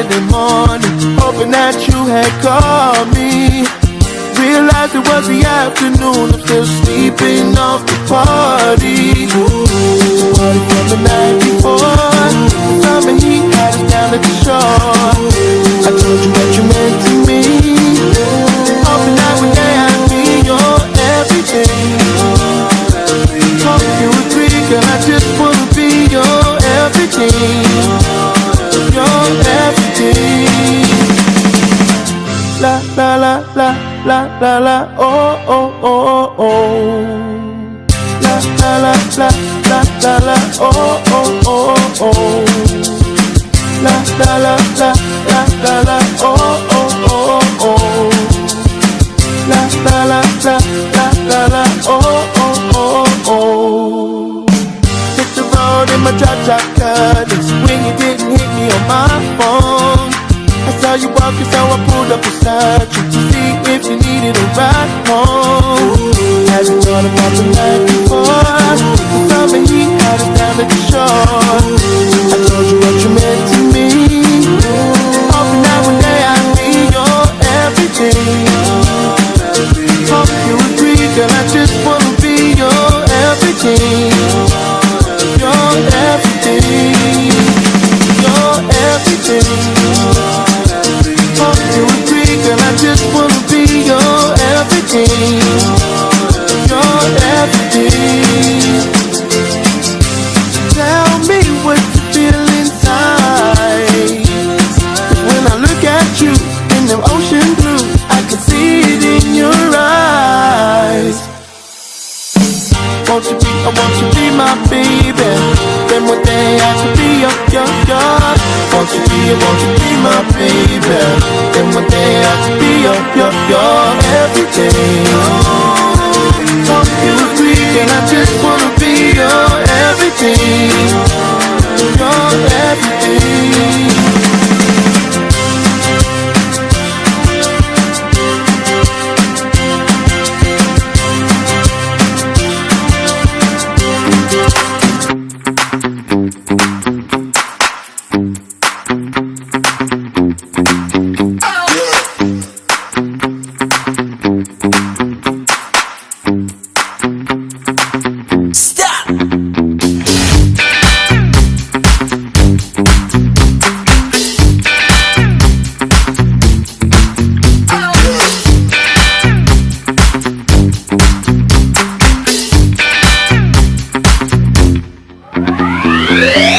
Saturday morning, hoping that you had called me. Realized it was the afternoon, I'm still sleeping off the party. The party from the night before, the summer heat had us down at the shore. I told you what you meant to me, hoping that one day I'd be your everything. Hope you agree, girl, I just wanna be your everything. Your everything. La la la la la la la, oh oh oh oh. La la la la la la la, oh oh oh oh. La la la la la la la, oh oh oh oh. La la la la la la la, oh oh oh oh. Hit the road in my drop-top cutters when you didn't hit me on my phone. I saw you walking, so I pulled up beside you to see if you needed a ride home. Hadn't thought about the night before, the summer heat had us down at the shore. I told you what you meant to me, hoping that one day I'd be your everything. Hope you agree, girl, I just wanna be your everything. Your everything. Your everything. Hope you agree, girl, I just wanna be your everything. Your everything. Tell me what you feel inside. 'Cause when I look at you in the ocean blue, I can see it in your eyes. I want you to be my baby. Then one day I could be your. Won't you be my baby? Then one day I could be your everything. Hope you agree, and I just wanna be your everything. Your everything. Yeah.